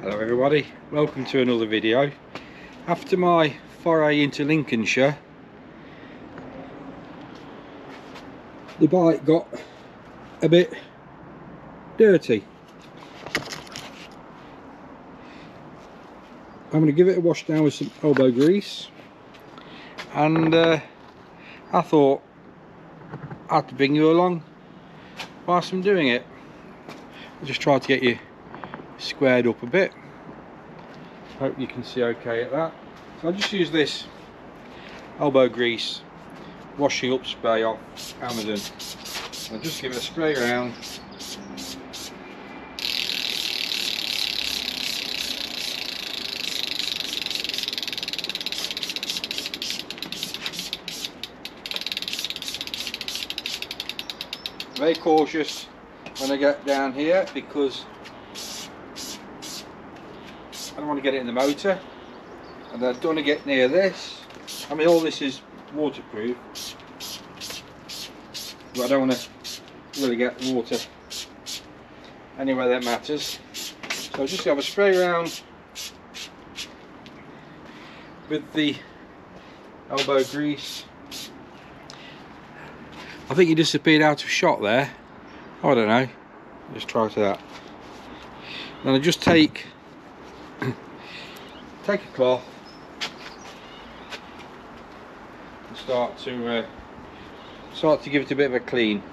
Hello everybody, welcome to another video. After my foray into Lincolnshire, the bike got a bit dirty. I'm going to give it a wash down with some elbow grease, and I thought I'd bring you along whilst I'm doing it. I'll just try to get you squared up a bit. Hope you can see okay at that. So I'll just use this elbow grease washing up spray off Amazon. I'll just give it a spray around. Very cautious when I get down here because I don't want to get it in the motor, and I don't want to get near this. I mean, all this is waterproof, but I don't want to really get water anywhere that matters. So I'll just have a spray around with the elbow grease. I think you disappeared out of shot there. I don't know. Just try to that. Then I just take a cloth and start to give it a bit of a clean.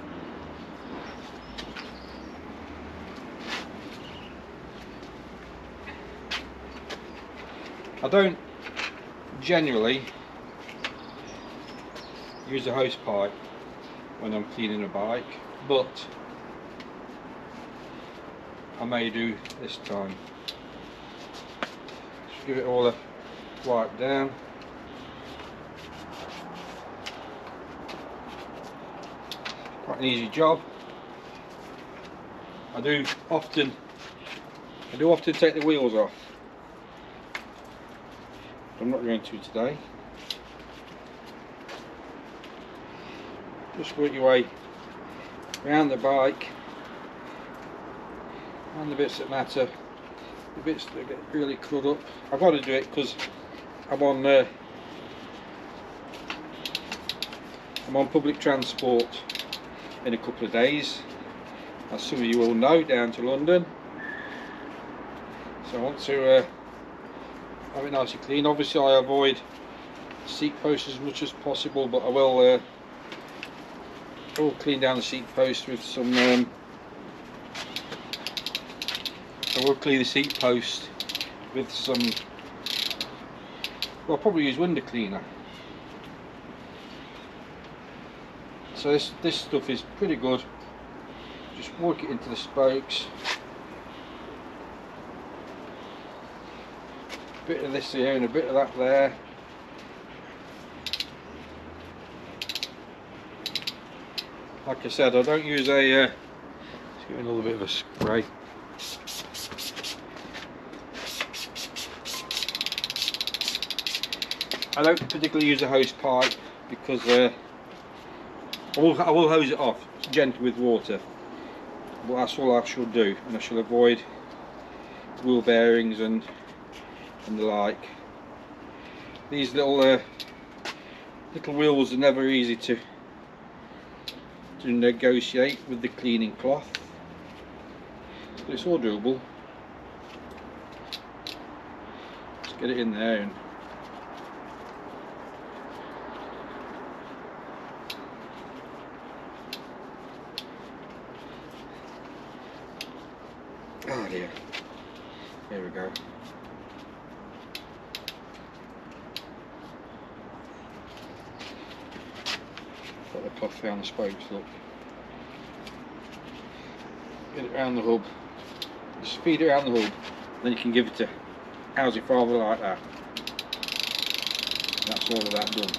I don't generally use a hose pipe when I'm cleaning a bike, but I may do this time. Just give it all a wipe down. Quite an easy job. I do often take the wheels off. I'm not going to today. Just work your way around the bike and the bits that matter, the bits that get really crud up. I've got to do it because I'm on public transport in a couple of days, as some of you will know, down to London. So I want to have it nice and clean. Obviously I avoid seat posts as much as possible, but I will clean down the seat post with some I'll probably use window cleaner. So this stuff is pretty good. Just work it into the spokes. A bit of this here and a bit of that there. Like I said, I don't use a let's give it a little bit of a spray. I don't particularly use a hose pipe because I will hose it off gently with water, but that's all I should do, and I shall avoid wheel bearings and the like. These little wheels are never easy to negotiate with the cleaning cloth, but it's all doable. Just get it in there and oh dear, here we go. Got the cloth around the spokes, look. Get it around the hub. Just feed it around the hub, then you can give it to housey father like that. That's all of that done.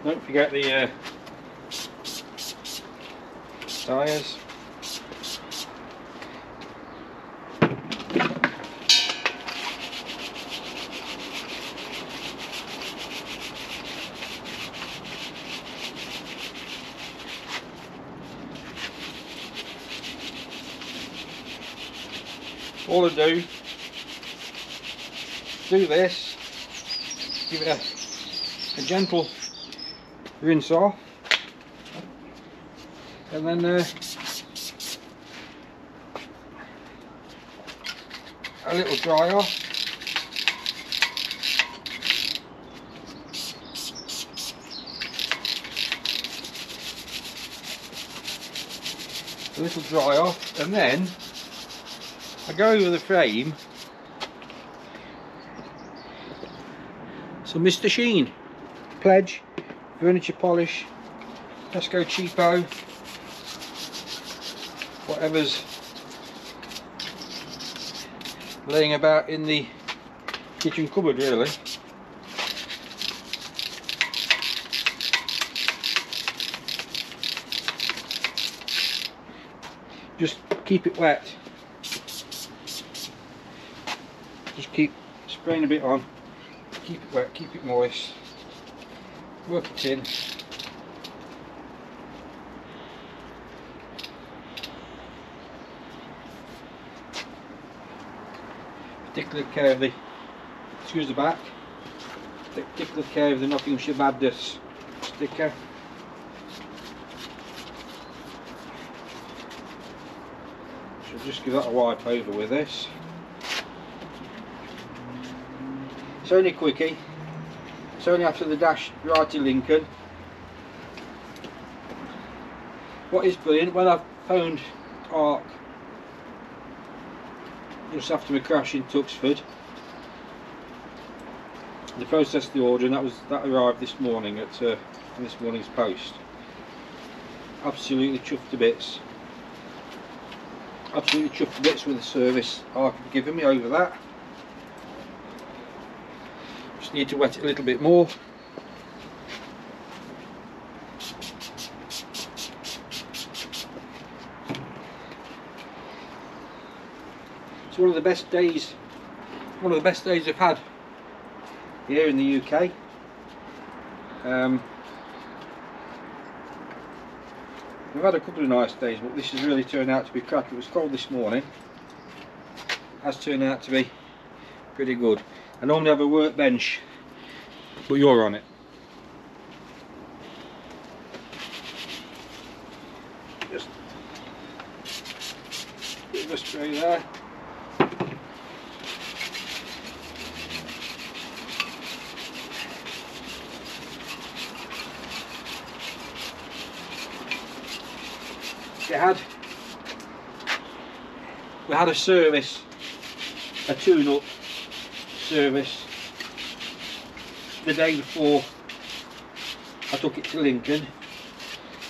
Don't forget the tyres. all I do this, give it a gentle rinse off, and then a little dry off. A little dry off, and then I go over the frame some Mr. Sheen Pledge furniture polish, Tesco cheapo, whatever's laying about in the kitchen cupboard really. Just keep it wet. Just keep spraying a bit on. Keep it wet, keep it moist. Work it in. Particular care of the, excuse the back, particular care of the Nottinghamshire Baptist sticker. So just give that a wipe over with this. It's only a quickie. It's only after the dash right to Lincoln. What is brilliant, when I've phoned Ark just after my crash in Tuxford, they processed the order, and that arrived this morning at in this morning's post. Absolutely chuffed to bits. Absolutely chuffed to bits with the service Ark have given me over that. Just need to wet it a little bit more. It's one of the best days I've had here in the UK. We've had a couple of nice days, but this has really turned out to be crack. It was cold this morning. Has turned out to be pretty good. I normally have a workbench, but you're on it. Just a bit of a spray there. We had a service, a tune-up service the day before I took it to Lincoln.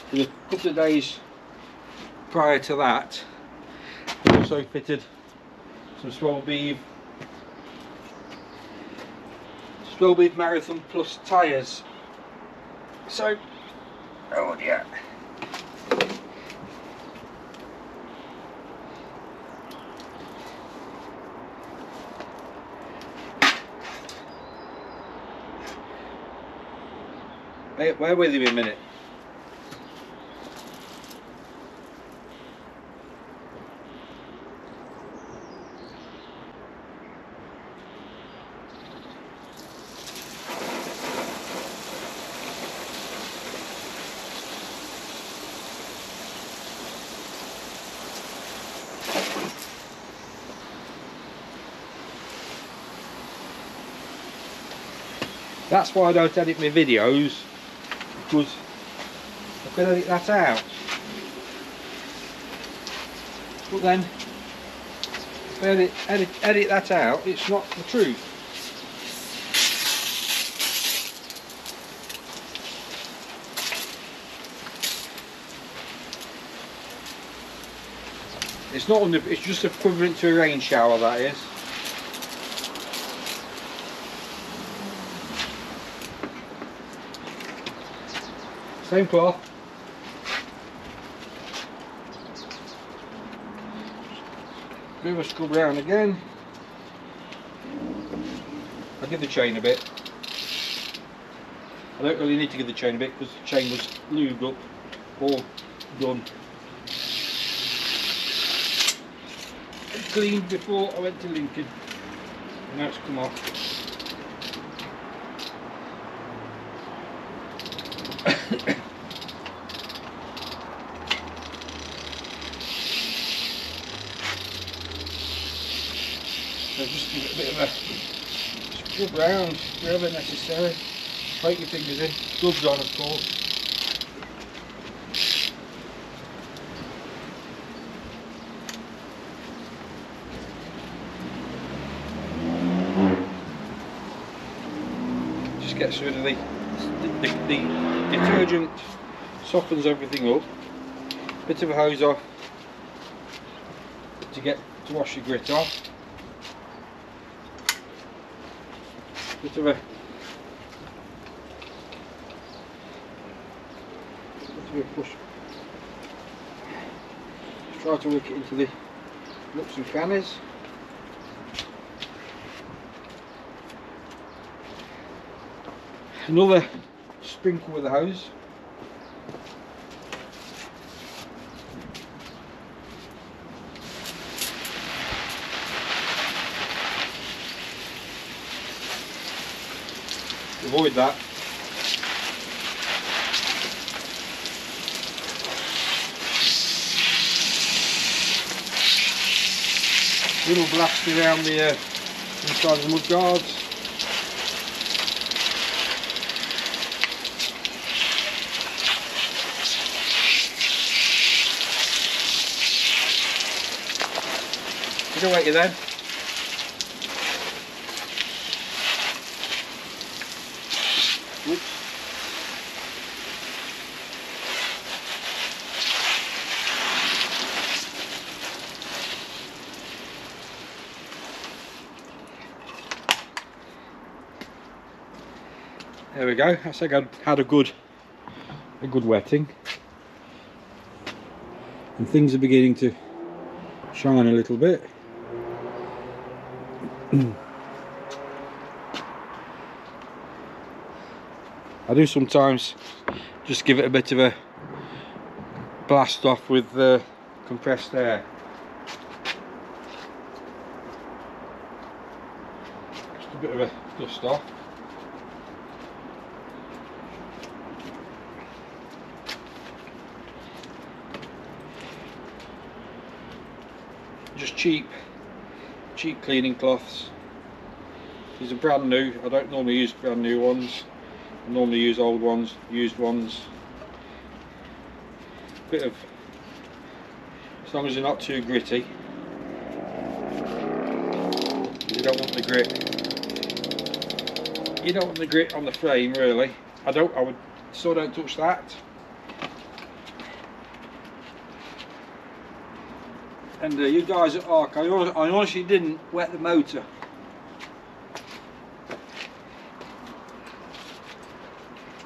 For a couple of days prior to that, I also fitted some Swell Beef Marathon Plus tyres. So, oh dear. Bear with me a minute. That's why I don't edit my videos, because I could edit that out. But then, if I edit that out, it's not the truth. It's not under, it's just equivalent to a rain shower, that is. Same cloth. Bit of a scrub round again. I'll give the chain a bit. I don't really need to give the chain a bit because the chain was lubed up, all done. cleaned before I went to Lincoln. And now it's come off. So just give it a bit of a scrub round wherever necessary. Poke your fingers in. Gloves on, of course. Just gets rid of the detergent, softens everything up. Bit of a hose off to wash the grit off. Bit of a push. Just try to work it into the nooks and crannies. Another sprinkle with the hose. Avoid that. Little blast around the inside of the mud guards. Don't wait you then. Oops. There we go. I think I had a good wetting, and things are beginning to shine a little bit. I do sometimes just give it a bit of a blast off with compressed air. Just a bit of a dust off. Just cheap cleaning cloths. These are brand new. I don't normally use brand new ones. I normally use old ones, used ones. Bit of, as long as they're not too gritty. You don't want the grit. You don't want the grit on the frame, really. I would still don't touch that. And you guys at Arc, I honestly didn't wet the motor.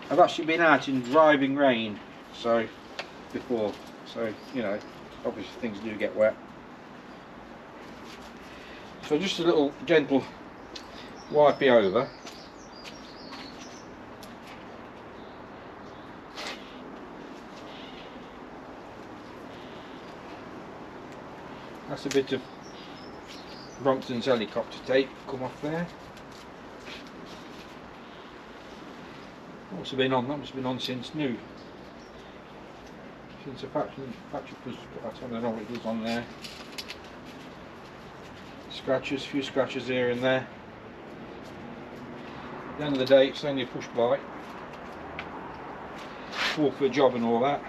I've actually been out in driving rain, before, so you know, obviously things do get wet. So just a little gentle wipey over. That's a bit of Brompton's helicopter tape come off there. What's it been on? That must have been on since new. Since the factory put that on. I don't know what it was on there. Scratches, a few scratches here and there. At the end of the day, it's only a push bike. All for a job and all that.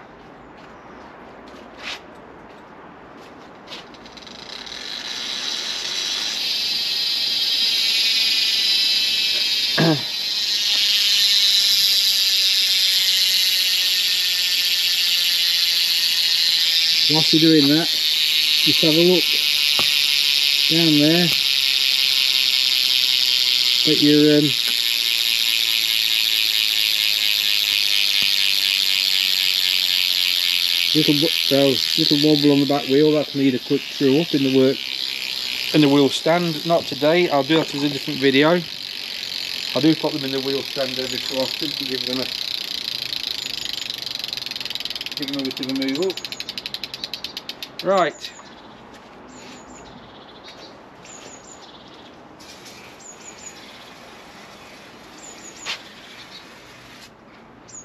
Whilst you're doing that, just have a look down there at your little wobble on the back wheel. That need a quick screw up in the wheel stand. Not today, I'll do that as a different video. I do put them in the wheel stand every so often to give them a bit of a move up. Right,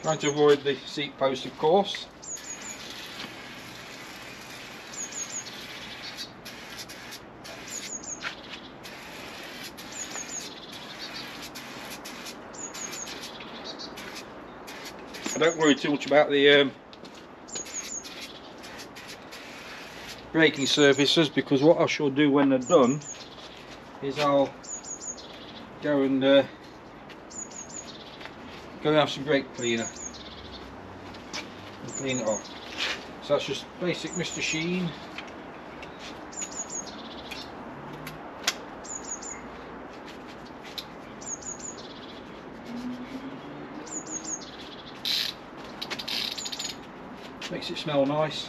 Trying to avoid the seat post, of course. I don't worry too much about the braking surfaces, because what I shall do when they're done is I'll go and have some brake cleaner and clean it off. So that's just basic Mr. Sheen. Makes it smell nice.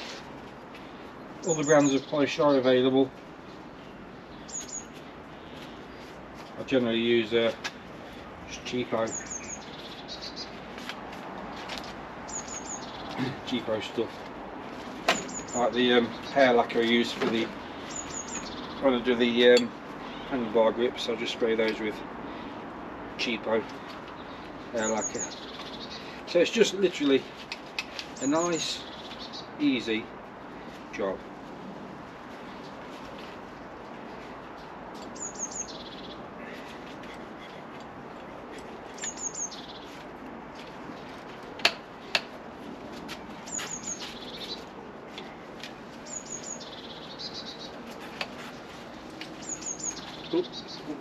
All the brands of polish are available. I generally use just cheapo stuff, like the hair lacquer I use for the when I do the handlebar grips. I'll just spray those with cheapo hair lacquer. So it's just literally a nice, easy job.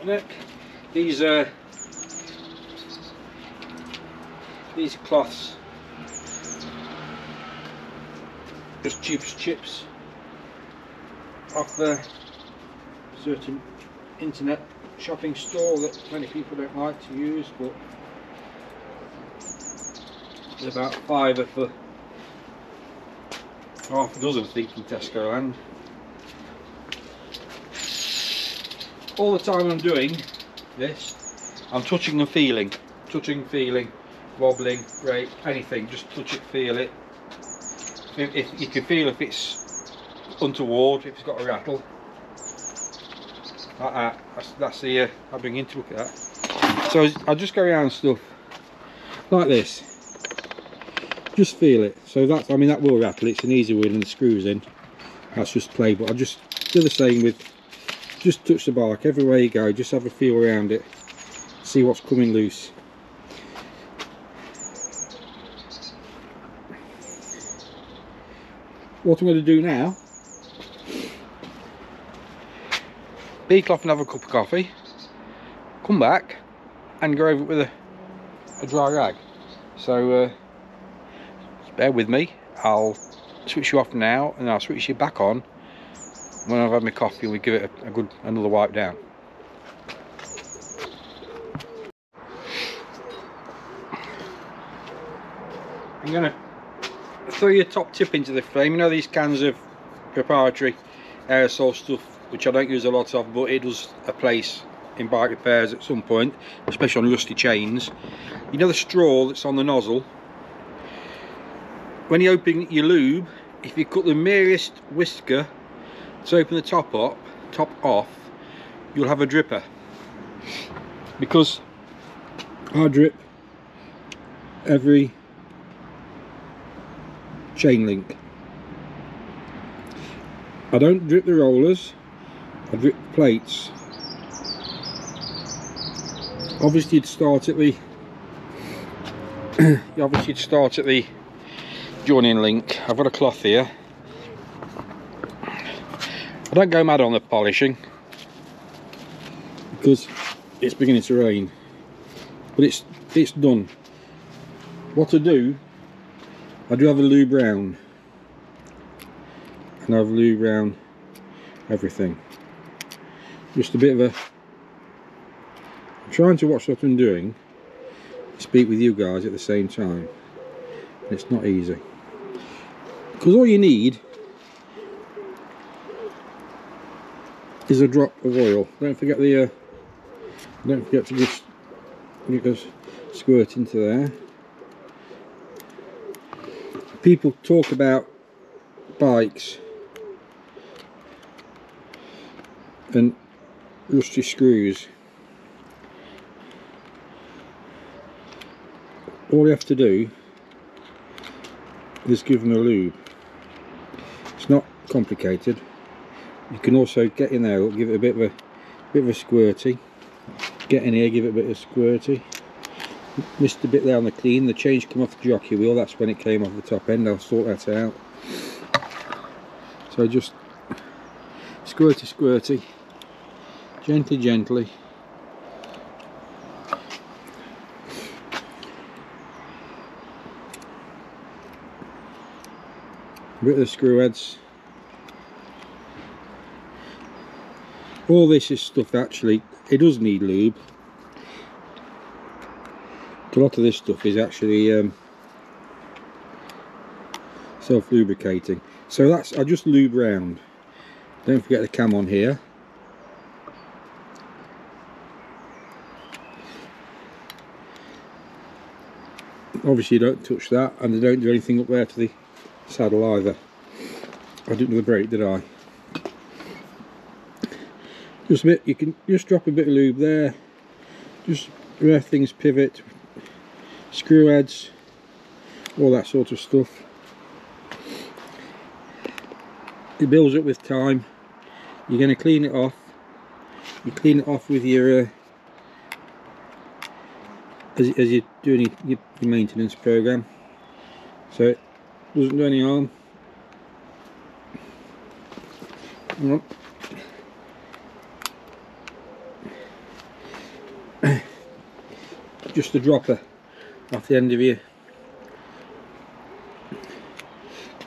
Neck. These cloths, just cheap as chips off the certain internet shopping store that many people don't like to use, but there's about £5 for half a dozen, I think, in Tesco land. All the time I'm doing this, I'm touching and feeling, wobbling, brake, anything, just touch it, feel it. If you can feel if it's untoward, if it's got a rattle, like that. That's the I bring into look at that. So I just go around stuff like this, just feel it. So that's, I mean, that will rattle. It's an easy wheel and the screws in. That's just play, but I just do the same with. Just touch the bark everywhere you go, just have a feel around it, see what's coming loose. What I'm going to do now, beak off and have a cup of coffee, come back and go over it with a dry rag. So just bear with me, I'll switch you off now and I'll switch you back on when I've had my coffee and we give it a good another wipe down. I'm going to throw your top tip into the flame. You know these cans of proprietary aerosol stuff, which I don't use a lot of, but it does a place in bike repairs at some point, especially on rusty chains. You know the straw that's on the nozzle? When you open your lube, if you cut the merest whisker to open the top off, you'll have a dripper, because I drip every chain link. I don't drip the rollers, I drip the plates. Obviously you'd start at the joining link. I've got a cloth here. I don't go mad on the polishing because it's beginning to rain, but it's done. What I do have a lube round, and I've lube round everything. Just a bit of a, I'm trying to watch what I'm doing, speak with you guys at the same time, and it's not easy, because all you need is a drop of oil. Don't forget to just squirt into there. People talk about bikes and rusty screws. All you have to do just give them a lube. It's not complicated. You can also get in there, give it a bit of a squirty. Get in here, give it a bit of squirty. Missed a bit there on the clean. The change come off the jockey wheel. That's when it came off the top end. I'll sort that out. So just squirty, squirty, gently, gently. A bit of the screw heads. All this is stuff actually, it does need lube. A lot of this stuff is actually self-lubricating. So that's, I just lube round. Don't forget the cam on here. Obviously you don't touch that, and I don't do anything up there to the saddle either. I didn't do the brake, did I? Just a bit, you can just drop a bit of lube there, just where things pivot, screw heads, all that sort of stuff. It builds up with time. You're going to clean it off. You clean it off with your as you're doing your maintenance program, so it doesn't do any harm. Just a dropper off the end of you.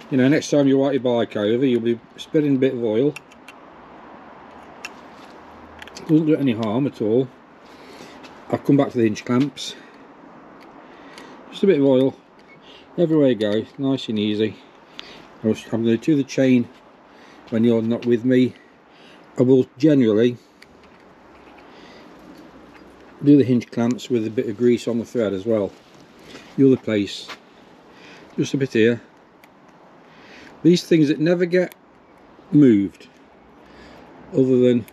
You know, next time you wipe your bike over, you'll be spilling a bit of oil. Doesn't do any harm at all. I'll come back to the hinge clamps. Just a bit of oil everywhere you go, nice and easy. I'm going to do the chain when you're not with me. I will generally do the hinge clamps with a bit of grease on the thread as well. The other place, just a bit here. These things that never get moved other than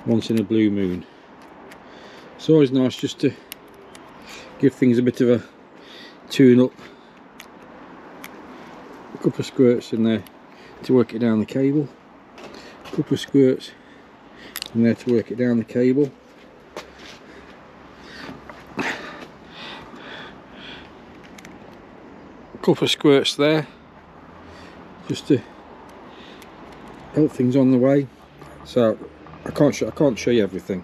once in a blue moon. It's always nice just to give things a bit of a tune up. A couple of squirts in there to work it down the cable. A couple of squirts in there to work it down the cable. A couple of squirts there just to help things on the way. So I can't show you everything.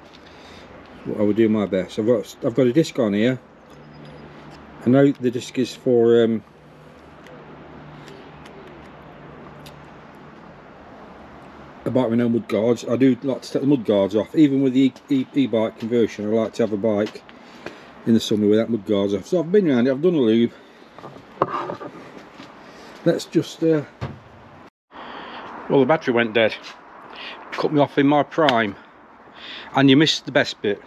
I will do my best. I've got a disc on here. I know the disc is for a bike with no mud guards. I do like to take the mud guards off. Even with the e-bike conversion, I like to have a bike in the summer without mud guards off. So I've been around it, I've done a lube. Let's just well, the battery went dead. Cut me off in my prime, and you missed the best bit.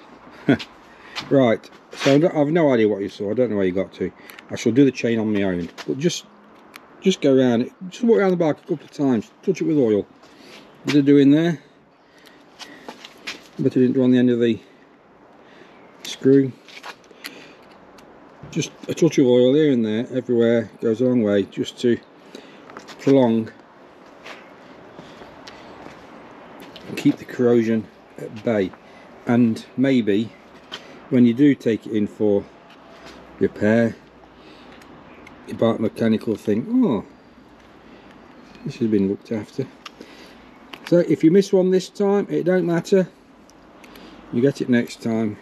Right, so I've no idea what you saw. I don't know where you got to. I shall do the chain on my own, but just go around it, just walk around the bike a couple of times, touch it with oil. Bit of doing there, but I didn't do on the end of the screw. Just a touch of oil here and there, everywhere, goes a long way, just to prolong and keep the corrosion at bay. And maybe when you do take it in for repair, your bike mechanic will think, oh, this has been looked after. So if you miss one this time, it don't matter, you get it next time.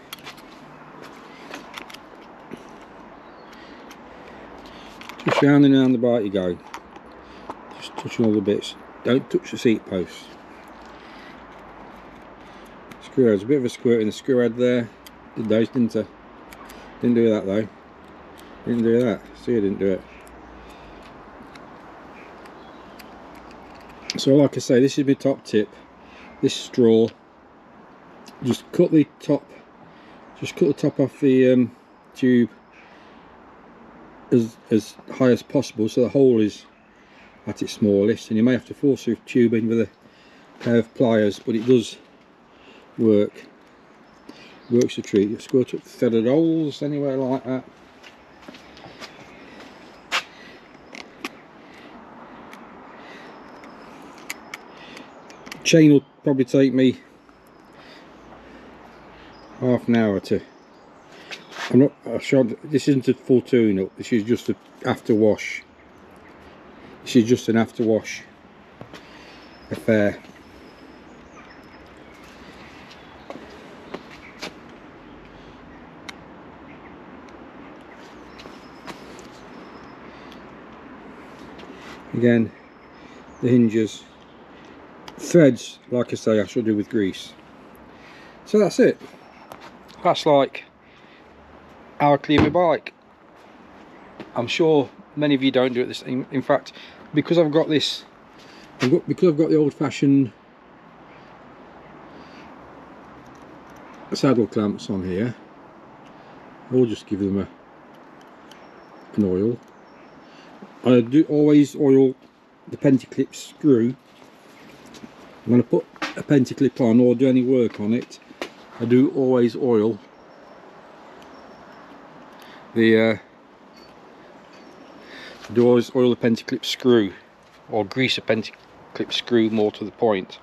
Just round and round the bike you go, just touching all the bits. Don't touch the seat posts. Screw heads, a bit of a squirt in the screw head there. Did those, didn't I? Didn't do that though. Didn't do that. See, I didn't do it. So like I say, this is my top tip. This straw, just cut the top off the tube as high as possible, so the hole is at its smallest, and you may have to force the tube in with a pair of pliers, but it does work. Works a treat. You squirt up the threaded holes anywhere like that. chain will probably take me half an hour to. This isn't a full tune up, this is just an after wash. This is just an after wash affair. Again, the hinges, threads, like I say, I shall do with grease. So that's it. That's like how I clean my bike. I'm sure many of you don't do it this. In fact, because I've got this, because I've got the old-fashioned saddle clamps on here, I'll just give them an oil. I do always oil the penticlip screw. When I put a penticlip on or do any work on it, I do always oil the penticlip screw, or grease a penticlip screw more to the point.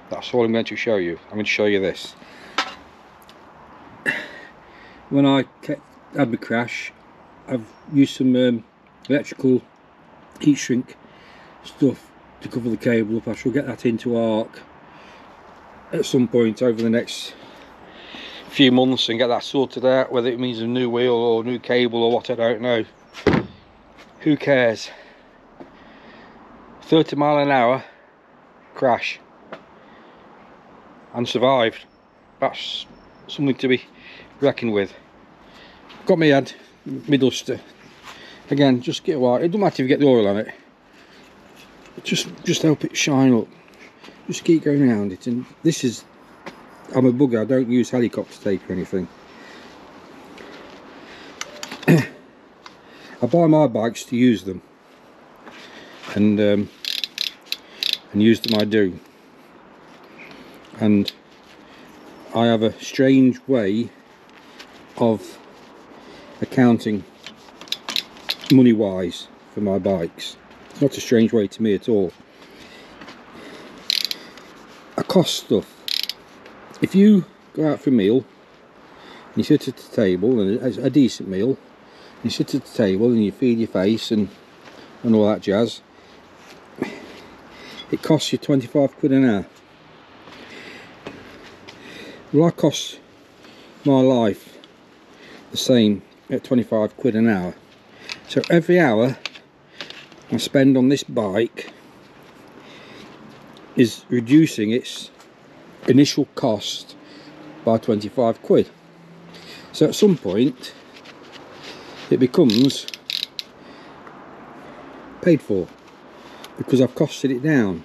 That's all I'm going to show you. I'm going to show you this. When I had my crash, I've used some electrical heat shrink stuff to cover the cable up. I shall get that into arc at some point over the next few months and get that sorted out, whether it means a new wheel or new cable or what, I don't know. Who cares? 30 mile an hour crash and survived. That's something to be reckoned with. Got my head, my duster. Again, just get white. It doesn't matter if you get the oil on it. Just help it shine up. Just keep going around it. And this is, I'm a bugger. I don't use helicopter tape or anything. I buy my bikes to use them, and use them I do. And I have a strange way of accounting money wise for my bikes. It's not a strange way to me at all. I cost stuff. If you go out for a meal and you sit at the table, and it's a decent meal, you sit at the table and you feed your face and all that jazz, it costs you 25 quid an hour. Well, I cost my life the same at 25 quid an hour. So every hour I spend on this bike is reducing its initial cost by 25 quid. So at some point it becomes paid for, because I've costed it down.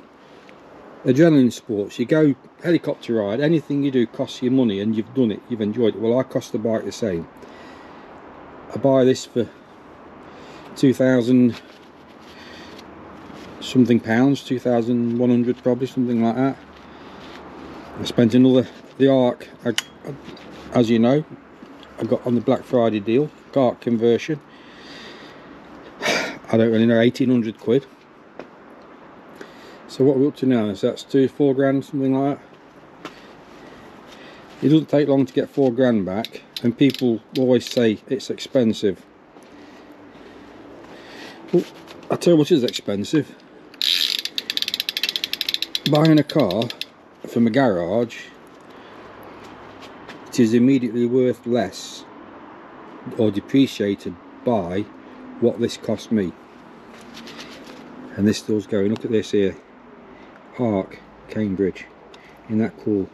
Adrenaline sports, you go helicopter ride, anything you do costs you money, and you've done it, you've enjoyed it. Well, I cost the bike the same. I buy this for 2,000 something pounds, 2,100 probably, something like that. I spent another, the arc, as you know, I got on the Black Friday deal, arc conversion. I don't really know, 1,800 quid. So what we're up to now, so that's 4 grand, something like that. It doesn't take long to get 4 grand back, and people always say it's expensive. Well, I tell you what is expensive. Buying a car from a garage, it is immediately worth less or depreciated by what this cost me. And this still's going. Look at this here, Arc Cambridge. Isn't that cool?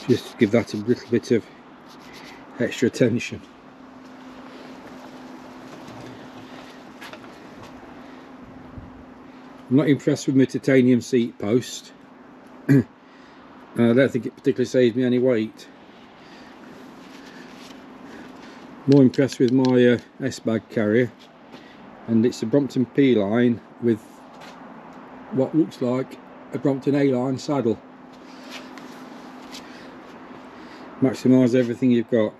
Just give that a little bit of extra attention. I'm not impressed with my titanium seat post. I don't think it particularly saves me any weight. More impressed with my S-bag carrier, and it's a Brompton P line with what looks like a Brompton A line saddle. Maximise everything you've got.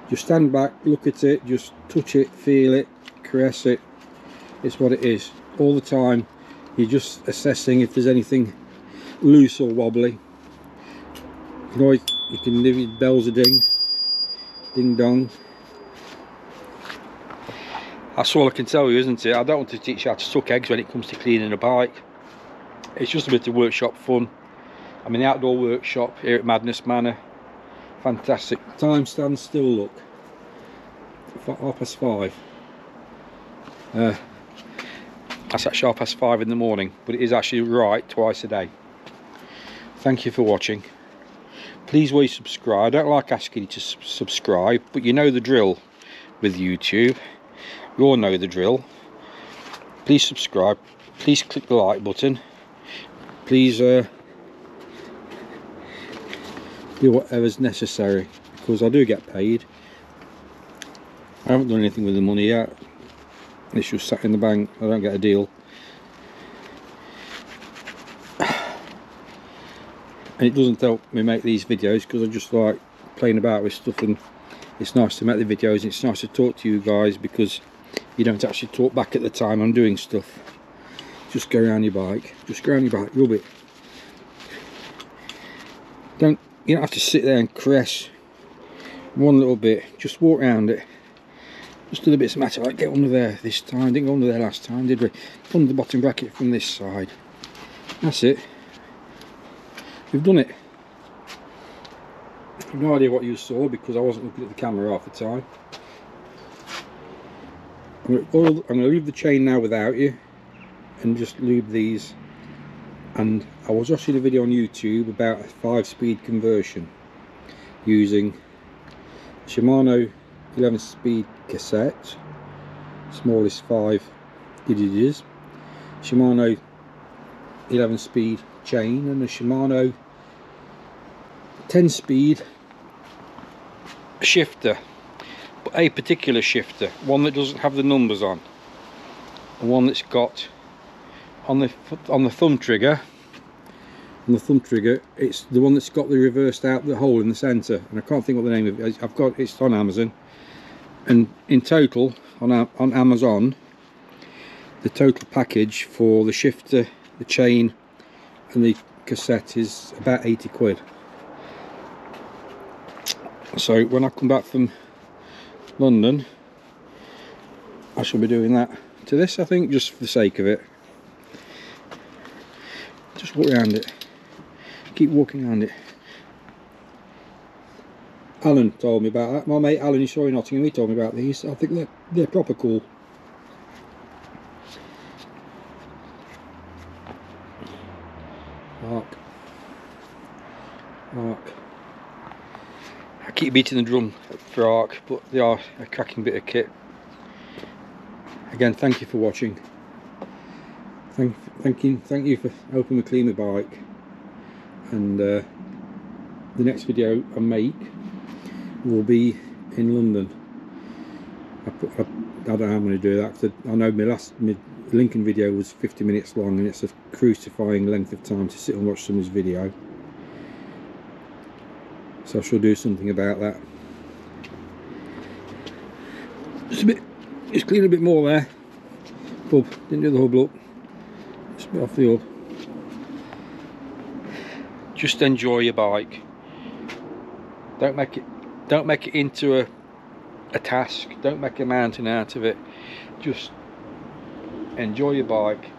Just stand back, look at it, just touch it, feel it, caress it. It's what it is. all the time you're just assessing if there's anything loose or wobbly. You can give your bells a ding dong. That's all I can tell you, isn't it? I don't want to teach you how to suck eggs when it comes to cleaning a bike. It's just a bit of workshop fun. I'm in the outdoor workshop here at Madness Manor. Fantastic. Time stands still, look. 5:30. That's at 5:30 in the morning, but it is actually right twice a day. Thank you for watching. Please will you subscribe. I don't like asking you to subscribe, but you know the drill with YouTube. You all know the drill. Please subscribe. Please click the like button. Please do whatever's necessary, because I do get paid. I haven't done anything with the money yet. It's just sat in the bank. I don't get a deal. And it doesn't help me make these videos, because I just like playing about with stuff, and it's nice to make the videos. It's nice to talk to you guys, because you don't actually talk back at the time I'm doing stuff. Just go around your bike. Just go around your bike. Rub it. You don't have to sit there and caress one little bit. Just walk around it. Just do the bits that matter. Like get under there this time. Didn't go under there last time, did we? Under the bottom bracket from this side. That's it. We've done it. I've no idea what you saw, because I wasn't looking at the camera half the time. I'm going to leave the chain now without you, and just lube these. And I was watching a video on YouTube about a 5-speed conversion using Shimano 11-speed cassette, smallest 5 it is, Shimano 11-speed chain, and a Shimano 10-speed shifter, but a particular shifter, one that doesn't have the numbers on, and one that's got on the thumb trigger. On the thumb trigger, it's the one that's got the reversed out the hole in the centre, and I can't think what the name of it is. It's on Amazon, and in total on Amazon, the total package for the shifter, the chain and the cassette is about 80 quid. So when I come back from London, I shall be doing that to this, I think, just for the sake of it. Just walk around it. Keep walking around it. Alan told me about that. My mate Alan, you saw in Nottingham, he told me about these. I think they're proper cool. Arc. I keep beating the drum for Arc, but they are a cracking bit of kit. Again, thank you for watching. Thank you for helping me clean my bike. And the next video I make will be in London. I don't know how I'm going to do that, because I know my Lincoln video was 50 minutes long, and it's a crucifying length of time to sit and watch someone's video. So I shall do something about that. Just clean a bit more there. Hub, didn't do the hub look. Just a bit off the hub. Just enjoy your bike. Don't make it into a task. Don't make a mountain out of it. Just enjoy your bike.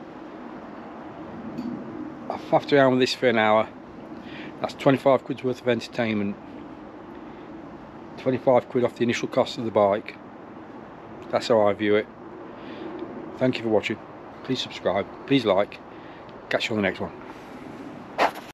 I've faffed around with this for an hour. That's 25 quid's worth of entertainment. 25 quid off the initial cost of the bike. That's how I view it. Thank you for watching. Please subscribe. Please like. Catch you on the next one.